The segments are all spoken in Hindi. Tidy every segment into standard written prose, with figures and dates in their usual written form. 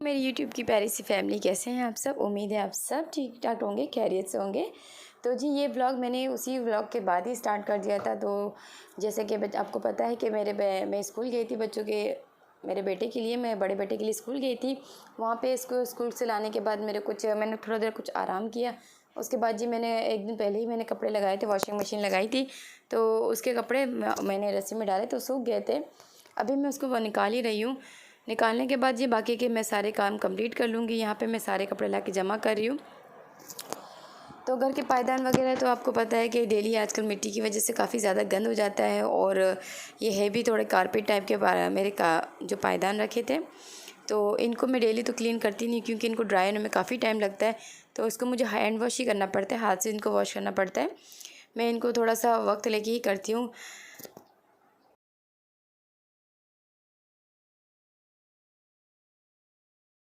मेरी यूट्यूब की प्यारी सी फैमिली, कैसे हैं आप सब। उम्मीद है आप सब ठीक ठाक होंगे, खैरियत से होंगे। तो जी ये व्लॉग मैंने उसी व्लॉग के बाद ही स्टार्ट कर दिया था। तो जैसे कि आपको पता है कि मैं स्कूल गई थी बच्चों के, मेरे बेटे के लिए, मैं बड़े बेटे के लिए स्कूल गई थी। वहाँ पे इसको स्कूल से लाने के बाद मैंने थोड़ा देर कुछ आराम किया। उसके बाद जी मैंने एक दिन पहले ही मैंने कपड़े लगाए थे, वॉशिंग मशीन लगाई थी। तो उसके कपड़े मैंने रस्सी में डाले तो सूख गए थे। अभी मैं उसको वो निकाल ही रही हूँ। निकालने के बाद ये बाकी के मैं सारे काम कंप्लीट कर लूँगी। यहाँ पे मैं सारे कपड़े ला के जमा कर रही हूँ। तो घर के पायदान वगैरह तो आपको पता है कि डेली आजकल मिट्टी की वजह से काफ़ी ज़्यादा गंद हो जाता है। और ये है भी थोड़े कारपेट टाइप के मेरे जो पायदान रखे थे, तो इनको मैं डेली तो क्लीन करती नहीं, क्योंकि इनको ड्राई होने में काफ़ी टाइम लगता है। तो इसको मुझे हैंड वॉश ही करना पड़ता है, हाथ से इनको वॉश करना पड़ता है। मैं इनको थोड़ा सा वक्त लेके ही करती हूँ।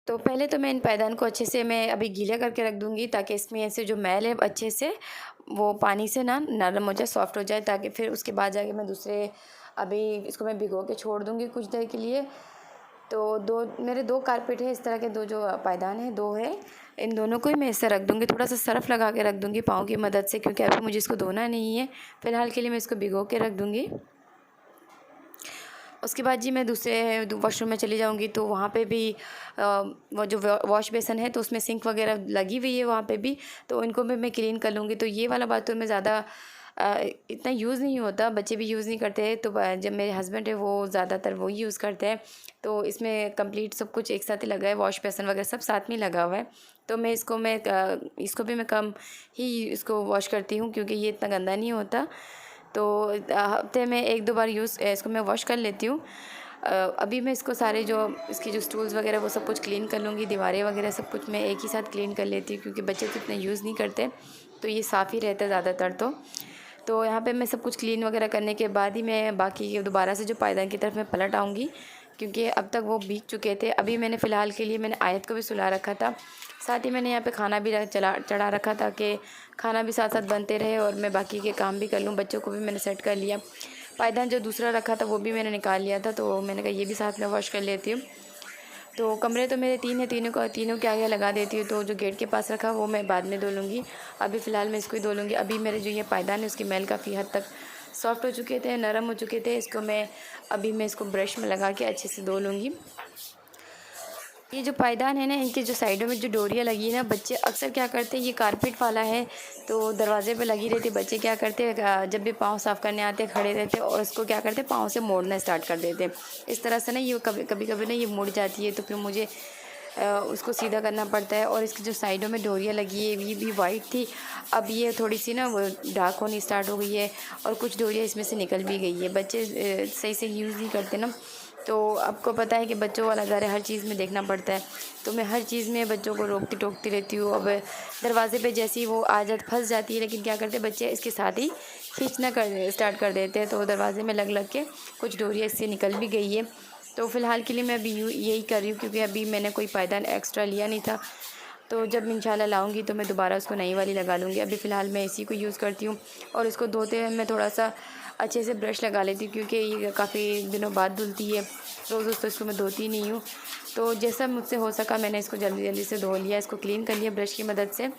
तो पहले तो मैं इन पायदान को अच्छे से मैं अभी गीला करके रख दूँगी, ताकि इसमें ऐसे जो मैल है अच्छे से वो पानी से ना नरम हो जाए, सॉफ्ट हो जाए, ताकि फिर उसके बाद जाके मैं दूसरे अभी इसको मैं भिगो के छोड़ दूँगी कुछ देर के लिए। तो मेरे दो कारपेट है इस तरह के, दो जो पायदान है दो है, इन दोनों को ही मैं ऐसे रख दूँगी। थोड़ा सा सर्फ़ लगा के रख दूँगी पाँव की मदद से, क्योंकि अभी मुझे इसको धोना नहीं है। फ़िलहाल के लिए मैं इसको भिगो के रख दूँगी। उसके बाद जी मैं दूसरे वॉशरूम में चली जाऊंगी। तो वहाँ पे भी वो जो वॉश बेसन है तो उसमें सिंक वगैरह लगी हुई है वहाँ पे भी, तो इनको भी मैं क्लीन कर लूँगी। तो ये वाला बात तो मैं ज़्यादा इतना यूज़ नहीं होता, बच्चे भी यूज़ नहीं करते। तो जब मेरे हस्बैंड है वो ज़्यादातर वो यूज़ करते हैं। तो इसमें कंप्लीट सब कुछ एक साथ ही लगा है, वॉश बेसन वगैरह सब साथ में लगा हुआ है। तो इसको भी मैं कम ही इसको वॉश करती हूँ, क्योंकि ये इतना गंदा नहीं होता। तो हफ्ते में एक दो बार इसको मैं वॉश कर लेती हूँ। अभी मैं इसको सारे जो इसकी जो स्टूल्स वगैरह वो सब कुछ क्लीन कर लूँगी। दीवारें वगैरह सब कुछ मैं एक ही साथ क्लीन कर लेती हूँ, क्योंकि बच्चे तो इतना यूज़ नहीं करते, तो ये साफ़ ही रहता है ज़्यादातर। तो यहाँ पे मैं सब कुछ क्लीन वगैरह करने के बाद ही मैं बाकी के दोबारा से जो पायदान की तरफ मैं पलट आऊँगी, क्योंकि अब तक वो भीग चुके थे। अभी मैंने फ़िलहाल के लिए मैंने आयत को भी सुला रखा था, साथ ही मैंने यहाँ पे खाना भी चढ़ा रखा था, कि खाना भी साथ साथ बनते रहे और मैं बाकी के काम भी कर लूँ। बच्चों को भी मैंने सेट कर लिया। पायदान जो दूसरा रखा था वो भी मैंने निकाल लिया था, तो मैंने कहा ये भी साथ में वॉश कर लेती हूँ। तो कमरे तो मेरे तीन है, तीनों के आगे लगा देती हूँ। तो जो गेट के पास रखा वो मैं बाद में धो लूँगी। अभी फ़िलहाल मैं इसको ही धो लूँगी। अभी मेरे जो ये पायदान है उसकी मैल काफ़ी हद तक सॉफ्ट हो चुके थे, नरम हो चुके थे। मैं इसको ब्रश में लगा के अच्छे से धो लूँगी। ये जो पायदान है ना, इनके जो साइडों में जो डोरियाँ लगी है ना, बच्चे अक्सर क्या करते हैं, ये कारपेट वाला है तो दरवाजे पे लगी रहती है। बच्चे क्या करते हैं, जब भी पाँव साफ़ करने आते हैं खड़े रहते हैं और इसको क्या करते हैं, पाँव से मोड़ना स्टार्ट कर देते हैं। इस तरह से ना ये कभी कभी ना ये मुड़ जाती है, तो फिर मुझे उसको सीधा करना पड़ता है। और इसकी जो साइडों में डोरियाँ लगी है ये भी वाइट थी, अब ये थोड़ी सी ना वो डार्क होनी स्टार्ट हो गई है, और कुछ डोरियाँ इसमें से निकल भी गई है। बच्चे सही से यूज़ नहीं करते ना, तो आपको पता है कि बच्चों वाला घर है, हर चीज़ में देखना पड़ता है। तो मैं हर चीज़ में बच्चों को रोकती टोकती रहती हूँ। अब दरवाजे पे जैसे ही वो फंस जाती है, लेकिन क्या करते हैं बच्चे इसके साथ ही खींचना स्टार्ट कर देते हैं। तो दरवाजे में लग लग के कुछ डोरियाँ इससे निकल भी गई है। तो फ़िलहाल के लिए मैं अभी यही कर रही हूँ, क्योंकि अभी मैंने कोई पायदान एक्स्ट्रा लिया नहीं था। तो जब इंशाल्लाह लाऊंगी तो मैं दोबारा उसको नई वाली लगा लूँगी। अभी फ़िलहाल मैं इसी को यूज़ करती हूँ। और इसको धोते हुए मैं थोड़ा सा अच्छे से ब्रश लगा लेती हूँ, क्योंकि ये काफ़ी दिनों बाद धुलती है। रोज़ रोज़ तो इसको मैं धोती नहीं हूँ। तो जैसा मुझसे हो सका मैंने इसको जल्दी जल्दी से धो लिया, इसको क्लीन कर लिया ब्रश की मदद से।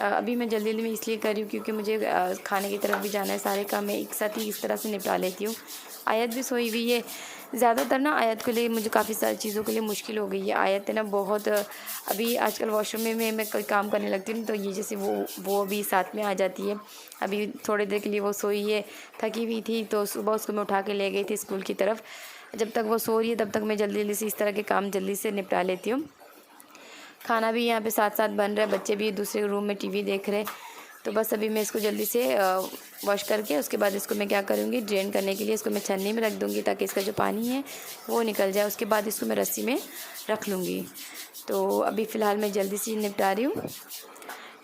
अभी मैं जल्दी जल्दी में इसलिए कर रही हूँ, क्योंकि मुझे खाने की तरफ भी जाना है। सारे काम मैं एक साथ ही इस तरह से निपटा लेती हूँ। आयत भी सोई हुई है। ज़्यादातर ना आयत के लिए मुझे काफ़ी सारी चीज़ों के लिए मुश्किल हो गई है। आयत है ना बहुत, अभी आजकल वॉशरूम में मैं कोई काम करने लगती हूँ तो ये जैसे वो भी साथ में आ जाती है। अभी थोड़ी देर के लिए वो सोई है, थकी हुई थी, तो सुबह उसको मैं उठा के ले गई थी स्कूल की तरफ। जब तक वो सो रही है तब तक मैं जल्दी जल्दी से इस तरह के काम जल्दी से निपटा लेती हूँ। खाना भी यहाँ पे साथ साथ बन रहा है, बच्चे भी दूसरे रूम में टीवी देख रहे हैं। तो बस अभी मैं इसको जल्दी से वॉश करके उसके बाद इसको मैं क्या करूँगी, ड्रेन करने के लिए इसको मैं छन्नी में रख दूँगी, ताकि इसका जो पानी है वो निकल जाए। उसके बाद इसको मैं रस्सी में रख लूँगी। तो अभी फ़िलहाल मैं जल्दी से निपटा रही हूँ।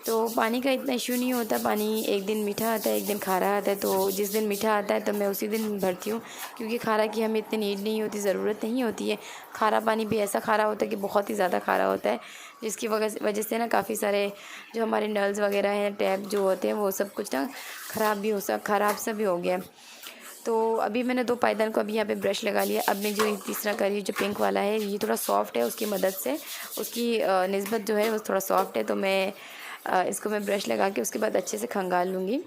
तो पानी का इतना इशू नहीं होता। पानी एक दिन मीठा आता है, एक दिन खारा आता है। तो जिस दिन मीठा आता है तो मैं उसी दिन भरती हूँ, क्योंकि खारा की हमें इतनी नीड नहीं होती, ज़रूरत नहीं होती है। खारा पानी भी ऐसा खारा होता है कि बहुत ही ज़्यादा खारा होता है, जिसकी वजह से ना काफ़ी सारे जो हमारे नल्स वगैरह हैं, टैप जो होते हैं, वो सब कुछ ना ख़राब सा भी हो गया है। तो अभी मैंने 2 पायदान को अभी यहाँ पे ब्रश लगा लिया। अब मैं जो ये तीसरा कर रही हूँ, जो पिंक वाला है, ये थोड़ा सॉफ्ट है, उसकी मदद से उसकी निस्बत जो है वो थोड़ा सॉफ्ट है, तो मैं इसको मैं ब्रश लगा के उसके बाद अच्छे से खंगाल लूँगी।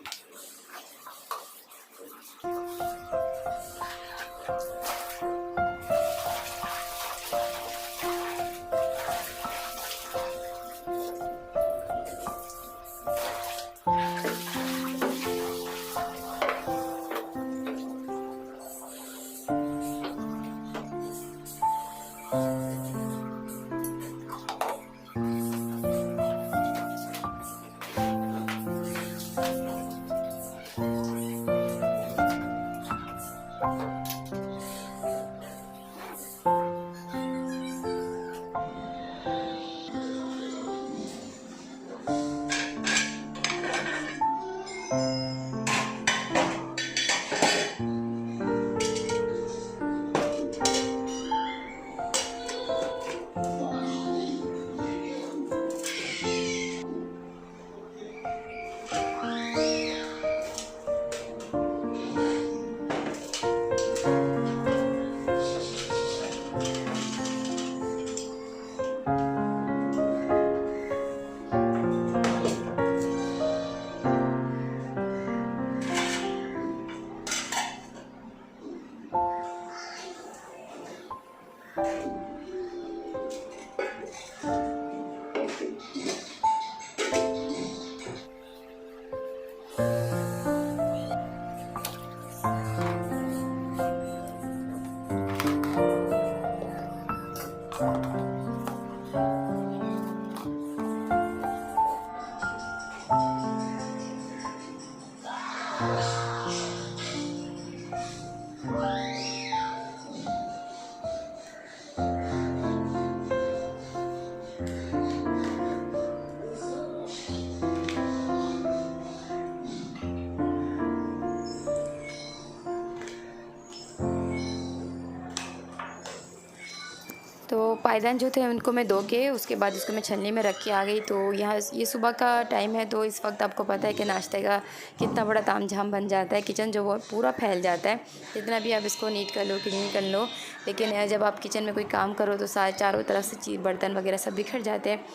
तो पायदान जो थे उनको मैं धो के उसके बाद उसको मैं छलनी में रख के आ गई। तो यहाँ ये सुबह का टाइम है, तो इस वक्त आपको पता है कि नाश्ते का कितना बड़ा तामझाम बन जाता है। किचन जो वो पूरा फैल जाता है, जितना भी आप इसको नीट कर लो, क्लीन कर लो, लेकिन जब आप किचन में कोई काम करो तो सारे चारों तरफ से चीज़ बर्तन वगैरह सब बिखर जाते हैं।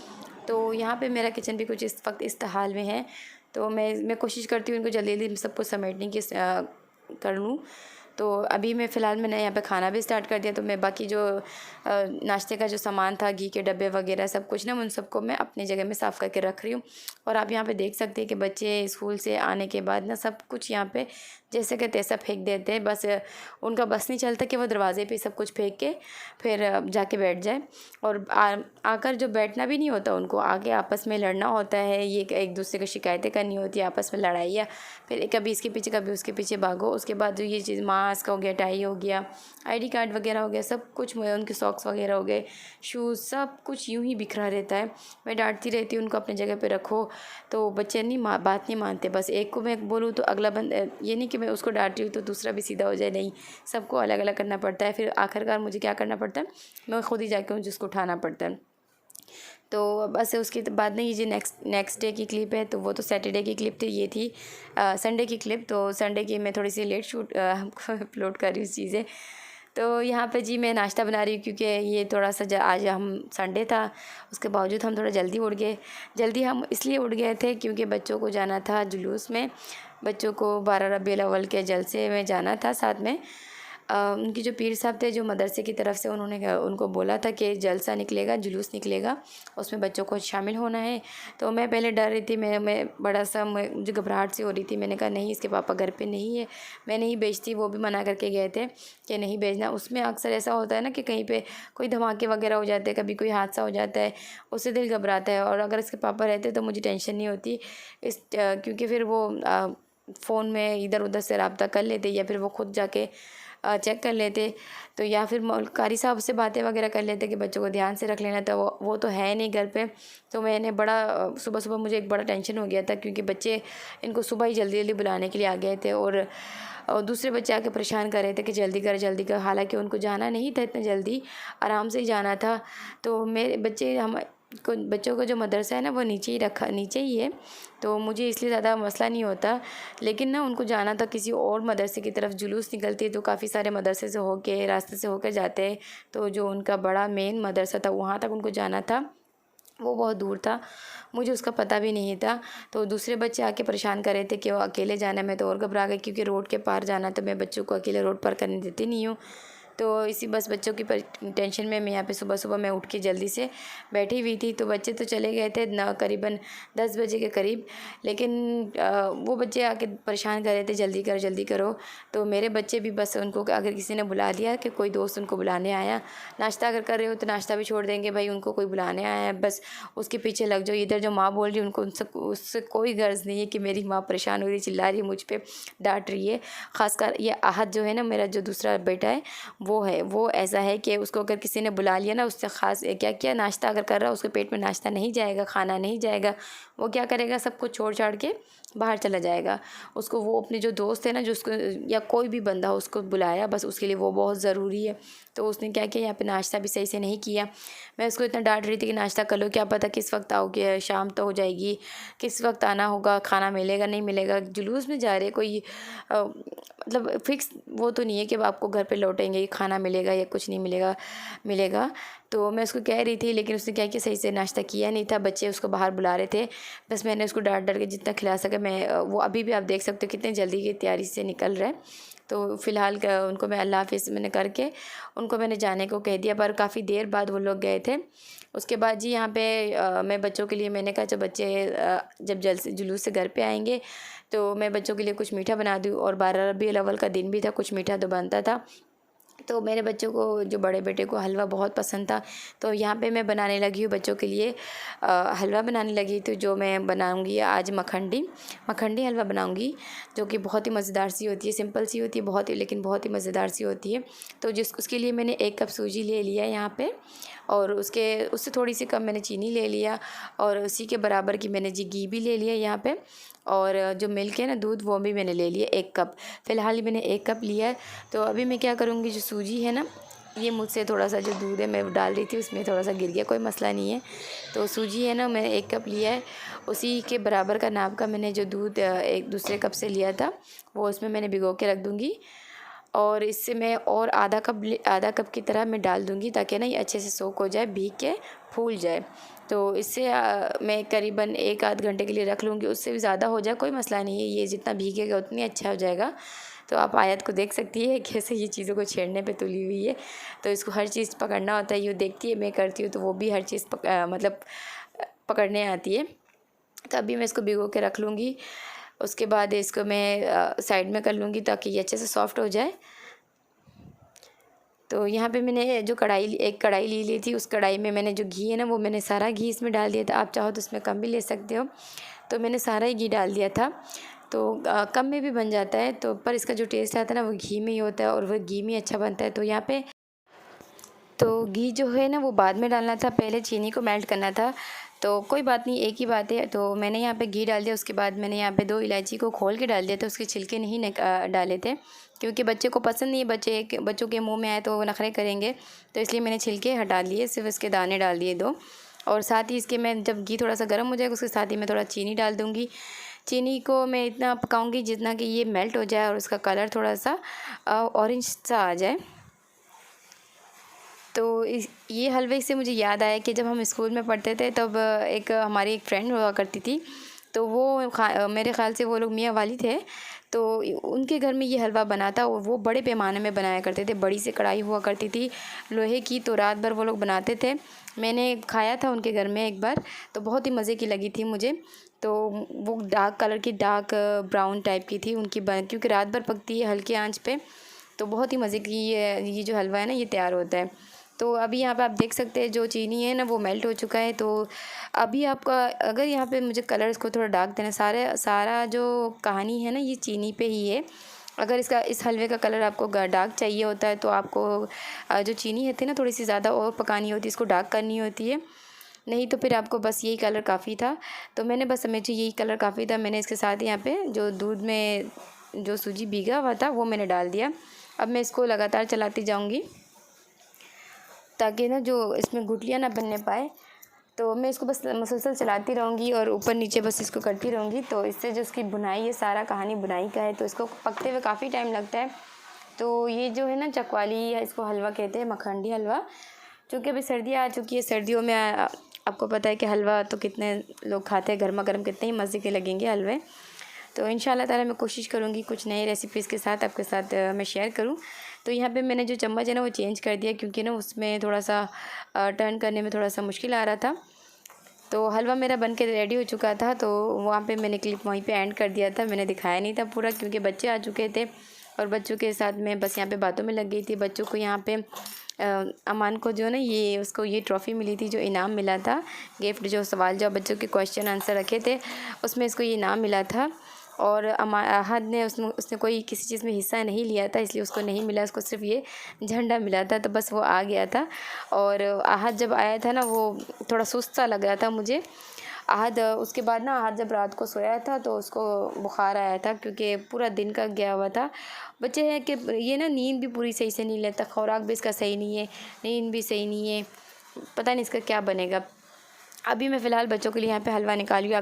तो यहाँ पे मेरा किचन भी कुछ इस वक्त इस हाल में है। तो मैं कोशिश करती हूँ इनको जल्दी जल्दी सब कुछ समेटने की कर लूँ। तो अभी मैं फ़िलहाल मैंने यहाँ पे खाना भी स्टार्ट कर दिया। तो मैं बाकी जो नाश्ते का जो सामान था, घी के डब्बे वगैरह सब कुछ ना, उन सबको मैं अपनी जगह में साफ़ करके रख रही हूँ। और आप यहाँ पे देख सकते हैं कि बच्चे स्कूल से आने के बाद ना सब कुछ यहाँ पे जैसे कि तैसा फेंक देते हैं। बस उनका बस नहीं चलता कि वो दरवाज़े पे सब कुछ फेंक के फिर जाके बैठ जाए। और आकर जो बैठना भी नहीं होता, उनको आके आपस में लड़ना होता है, ये एक दूसरे को शिकायतें करनी होती है, आपस में लड़ाइयाँ, फिर कभी इसके पीछे कभी उसके पीछे भागो। उसके बाद जो ये चीज़ मास्क हो गया, टाई हो गया, ID कार्ड वगैरह हो गया, सब कुछ उनके सॉक्स वगैरह हो गए, शूज़, सब कुछ यूँ ही बिखरा रहता है। मैं डांटती रहती हूँ उनको अपनी जगह पे रखो, तो बच्चे बात नहीं मानते। बस एक को मैं बोलूँ तो अगला ये नहीं कि मैं उसको डांट रही हूँ तो दूसरा भी सीधा हो जाए, नहीं, सबको अलग अलग करना पड़ता है। फिर आखिरकार मुझे क्या करना पड़ता है, मैं खुद ही जाके उनको उसको उठाना पड़ता है। तो बस उसके बाद में ये जो नेक्स्ट डे की क्लिप है, तो वो तो सैटरडे की क्लिप थी, ये थी संडे की क्लिप। तो संडे की मैं थोड़ी सी लेट शूट अपलोड कर रही हूँ चीज़ें। तो यहाँ पे जी मैं नाश्ता बना रही हूँ, क्योंकि ये थोड़ा सा आज हम संडे था, उसके बावजूद हम थोड़ा जल्दी उठ गए। जल्दी हम इसलिए उठ गए थे क्योंकि बच्चों को जाना था जुलूस में, बच्चों को 12 रबीउल अव्वल के जलसे में जाना था। साथ में उनकी जो पीर साहब थे, जो मदरसे की तरफ से, उन्होंने उनको बोला था कि जलसा निकलेगा, जुलूस निकलेगा, उसमें बच्चों को शामिल होना है। तो मैं पहले डर रही थी, मैं बड़ा सा मुझे घबराहट सी हो रही थी। मैंने कहा नहीं, इसके पापा घर पे नहीं है, मैं नहीं भेजती। वो भी मना करके गए थे कि नहीं भेजना। उसमें अक्सर ऐसा होता है ना कि कहीं पे कोई धमाके वगैरह हो जाते हैं, कभी कोई हादसा हो जाता है, उससे दिल घबराता है। और अगर इसके पापा रहते तो मुझे टेंशन नहीं होती, क्योंकि फिर वो फ़ोन में इधर उधर से रब्ता कर लेते, या फिर वो खुद जाके चेक कर लेते, तो या फिर कारी साहब से बातें वगैरह कर लेते कि बच्चों को ध्यान से रख लेना। तो वो तो है नहीं घर पे। तो मैंने बड़ा सुबह सुबह मुझे एक बड़ा टेंशन हो गया था, क्योंकि बच्चे इनको सुबह ही जल्दी जल्दी बुलाने के लिए आ गए थे, और दूसरे बच्चे आके परेशान कर रहे थे कि जल्दी कर जल्दी कर। हालांकि उनको जाना नहीं था इतना जल्दी, आराम से ही जाना था। तो मेरे बच्चे को बच्चों का जो मदरसा है ना वो नीचे ही है, तो मुझे इसलिए ज़्यादा मसला नहीं होता। लेकिन ना उनको जाना था किसी और मदरसे की तरफ, जुलूस निकलती है तो काफ़ी सारे मदरसे से होके रास्ते से होकर जाते हैं, तो जो उनका बड़ा मेन मदरसा था वहाँ तक उनको जाना था, वो बहुत दूर था, मुझे उसका पता भी नहीं था। तो दूसरे बच्चे आके परेशान कर रहे थे कि वो अकेले जाना है, मैं तो और घबरा गई क्योंकि रोड के पार जाना, तो मैं बच्चों को अकेले रोड पार करने देती नहीं हूँ। तो इसी बस बच्चों की टेंशन में मैं यहाँ पे सुबह सुबह मैं उठ के जल्दी से बैठी हुई थी। तो बच्चे तो चले गए थे ना करीबन 10 बजे के करीब, लेकिन वो बच्चे आके परेशान कर रहे थे जल्दी करो। तो मेरे बच्चे भी बस उनको अगर किसी ने बुला दिया कि कोई दोस्त उनको बुलाने आया, नाश्ता अगर कर रहे हो तो नाश्ता भी छोड़ देंगे, भाई उनको कोई बुलाने आया है बस उसके पीछे लग जाओ। इधर जो माँ बोल रही है उनको उससे कोई गर्ज नहीं है कि मेरी माँ परेशान हो रही, चिल्ला रही है, मुझ पर डांट रही है। ख़ासकर ये आहत जो है ना, मेरा जो दूसरा बेटा है वो ऐसा है कि उसको अगर किसी ने बुला लिया ना, उससे ख़ास क्या किया, नाश्ता अगर कर रहा है उसके पेट में नाश्ता नहीं जाएगा, खाना नहीं जाएगा, वो क्या करेगा, सब कुछ छोड़ छाड़ के बाहर चला जाएगा। उसको वो अपने जो दोस्त है ना, जो उसको या कोई भी बंदा हो उसको बुलाया, बस उसके लिए वो बहुत ज़रूरी है। तो उसने क्या किया, यहाँ पे नाश्ता भी सही से नहीं किया। मैं उसको इतना डांट रही थी कि नाश्ता कर लो, क्या पता किस वक्त आओगे, शाम तो हो जाएगी, किस वक्त आना होगा, खाना मिलेगा नहीं मिलेगा, जुलूस में जा रहे, कोई मतलब फिक्स वो तो नहीं है कि आपको घर पे लौटेंगे खाना मिलेगा या कुछ नहीं मिलेगा। तो मैं उसको कह रही थी, लेकिन उसने क्या किया, सही से नाश्ता किया नहीं था, बच्चे उसको बाहर बुला रहे थे, बस मैंने उसको डांट के जितना खिला सका मैं, वो अभी भी आप देख सकते हो कितनी जल्दी की तैयारी से निकल रहा है। तो फ़िलहाल उनको मैं अल्लाह हाफ़िज़ मैंने करके उनको मैंने जाने को कह दिया, पर काफ़ी देर बाद वो लोग गए थे। उसके बाद जी यहाँ पे मैं बच्चों के लिए मैंने कहा जब बच्चे जब जुलूस से घर पे आएंगे तो मैं बच्चों के लिए कुछ मीठा बना दूँ, और 12 रबीउल अव्वल का दिन भी था, कुछ मीठा तो बनता था। तो मेरे बच्चों को, जो बड़े बेटे को हलवा बहुत पसंद था, तो यहाँ पे मैं बनाने लगी हूँ बच्चों के लिए हलवा बनाने लगी। तो जो मैं बनाऊँगी आज मखंडी हलवा बनाऊँगी, जो कि बहुत ही मज़ेदार सी होती है, सिंपल सी होती है बहुत ही, लेकिन बहुत ही मज़ेदार सी होती है। तो उसके लिए मैंने 1 कप सूजी ले लिया यहाँ पे, और उससे थोड़ी सी कम मैंने चीनी ले लिया, और उसी के बराबर की मैंने जी घी भी ले लिया यहाँ पे, और जो मिल्क है ना, दूध, वो भी मैंने ले लिया 1 कप। फ़िलहाल मैंने 1 कप लिया है। तो अभी मैं क्या करूँगी, जो सूजी है ना, ये मुझसे थोड़ा सा जो दूध है मैं डाल रही थी उसमें थोड़ा सा गिर गया, कोई मसला नहीं है। तो सूजी है ना, मैंने 1 कप लिया है, उसी के बराबर का नाप का मैंने जो दूध एक दूसरे कप से लिया था वो उसमें मैंने भिगो के रख दूँगी, और इससे मैं और आधा कप की तरह मैं डाल दूँगी, ताकि ना ये अच्छे से सोक हो जाए, भीग के फूल जाए। तो इससे मैं करीबन 1 आध घंटे के लिए रख लूँगी, उससे भी ज़्यादा हो जाए कोई मसला नहीं है, ये जितना भीगेगा उतनी अच्छा हो जाएगा। तो आप आयत को देख सकती है कैसे ये चीज़ों को छेड़ने पे तुली हुई है। तो इसको हर चीज़ पकड़ना होता है, ये देखती है मैं करती हूँ तो वो भी हर चीज़ मतलब पकड़ने आती है। तो अभी मैं इसको भिगो के रख लूँगी, उसके बाद इसको मैं साइड में कर लूँगी ताकि ये अच्छे से सॉफ्ट हो जाए। तो यहाँ पे मैंने एक कढ़ाई ले ली थी, उस कढ़ाई में मैंने जो घी है ना, वो मैंने सारा घी इसमें डाल दिया था, आप चाहो तो उसमें कम भी ले सकते हो। तो मैंने सारा ही घी डाल दिया था। तो कम में भी बन जाता है, तो पर इसका जो टेस्ट आता है ना वो घी में ही होता है, और वो घी में अच्छा बनता है। तो यहाँ पे तो घी जो है ना वो बाद में डालना था, पहले चीनी को मेल्ट करना था। तो कोई बात नहीं, एक ही बात है। तो मैंने यहाँ पे घी डाल दिया, उसके बाद मैंने यहाँ पे 2 इलायची को खोल के डाल दिया था, उसके छिलके नहीं डाले थे, क्योंकि बच्चे को पसंद नहीं है, बच्चों के मुंह में आए तो वो नखरे करेंगे, तो इसलिए मैंने छिलके हटा लिए, सिर्फ इसके दाने डाल दिए 2। और साथ ही इसके मैं जब घी थोड़ा सा गर्म हो जाएगा उसके साथ ही मैं थोड़ा चीनी डाल दूँगी। चीनी को मैं इतना पकाऊँगी जितना कि ये मेल्ट हो जाए और उसका कलर थोड़ा सा ऑरेंज सा आ जाए। तो ये हलवे से मुझे याद आया कि जब हम स्कूल में पढ़ते थे तब हमारी एक फ्रेंड हुआ करती थी, तो वो मेरे ख़्याल से वो लोग मियाँ वाली थे, तो उनके घर में ये हलवा बना था, और वो बड़े पैमाने में बनाया करते थे, बड़ी सी कढ़ाई हुआ करती थी लोहे की, तो रात भर वो लोग बनाते थे। मैंने खाया था उनके घर में एक बार, तो बहुत ही मज़े की लगी थी मुझे। तो वो डार्क ब्राउन टाइप की थी उनकी क्योंकि रात भर पकती है हल्की आंच पे, तो बहुत ही मज़े की ये जो हलवा है ना ये तैयार होता है। तो अभी यहाँ पे आप देख सकते हैं जो चीनी है ना वो मेल्ट हो चुका है। तो अभी आपका अगर यहाँ पे मुझे कलर्स को थोड़ा डार्क देना, सारा जो कहानी है ना ये चीनी पे ही है। अगर इस हलवे का कलर आपको डार्क चाहिए होता है तो आपको जो चीनी होती है ना थोड़ी सी ज़्यादा और पकानी होती है, इसको डार्क करनी होती है, नहीं तो फिर आपको बस यही कलर काफ़ी था। तो मैंने बस मुझे यही कलर काफ़ी था, मैंने इसके साथ यहाँ पे जो दूध में जो सूजी भीगा हुआ था वो मैंने डाल दिया। अब मैं इसको लगातार चलाती जाऊँगी ताकि ना जो इसमें गुठलियाँ ना बनने पाए। तो मैं इसको बस मुसलसल चलाती रहूँगी और ऊपर नीचे बस इसको करती रहूँगी। तो इससे जो उसकी बुनाई है, सारा कहानी बुनाई का है। तो इसको पकते हुए काफ़ी टाइम लगता है। तो ये जो है ना चकवाली, या इसको हलवा कहते हैं, मखंडी हलवा। चूँकि अभी सर्दियाँ आ चुकी है, सर्दियों में आपको पता है कि हलवा तो कितने लोग खाते हैं, गर्मा गर्म कितने ही मज़े के लगेंगे हलवे। तो इंशाल्लाह ताला मैं कोशिश करूँगी कुछ नई रेसिपीज़ के साथ आपके साथ मैं शेयर करूँ। तो यहाँ पे मैंने जो चम्मच है ना वो चेंज कर दिया, क्योंकि ना उसमें थोड़ा सा टर्न करने में थोड़ा सा मुश्किल आ रहा था। तो हलवा मेरा बन के रेडी हो चुका था। तो वहाँ पे मैंने क्लिप वहीं पे एंड कर दिया था, मैंने दिखाया नहीं था पूरा, क्योंकि बच्चे आ चुके थे और बच्चों के साथ मैं बस यहाँ पे बातों में लग गई थी। बच्चों को यहाँ पे अमान को जो ना ये उसको ये ट्रॉफ़ी मिली थी, जो इनाम मिला था, गिफ्ट, जो सवाल जो बच्चों के क्वेश्चन आंसर रखे थे उसमें इसको ये इनाम मिला था। और अहद ने उसने कोई किसी चीज़ में हिस्सा नहीं लिया था, इसलिए उसको नहीं मिला, उसको सिर्फ ये झंडा मिला था। तो बस वो आ गया था। और अहद जब आया था ना वो थोड़ा सुस्त सा लग रहा था मुझे। अहद उसके बाद ना अहद जब रात को सोया था तो उसको बुखार आया था, क्योंकि पूरा दिन का गया हुआ था। बच्चे हैं कि ये ना नींद भी पूरी सही से नहीं लेता, खुराक भी इसका सही नहीं है, नींद भी सही नहीं है, पता नहीं इसका क्या बनेगा। अभी मैं फ़िलहाल बच्चों के लिए यहाँ पे हलवा निकाली हूँ।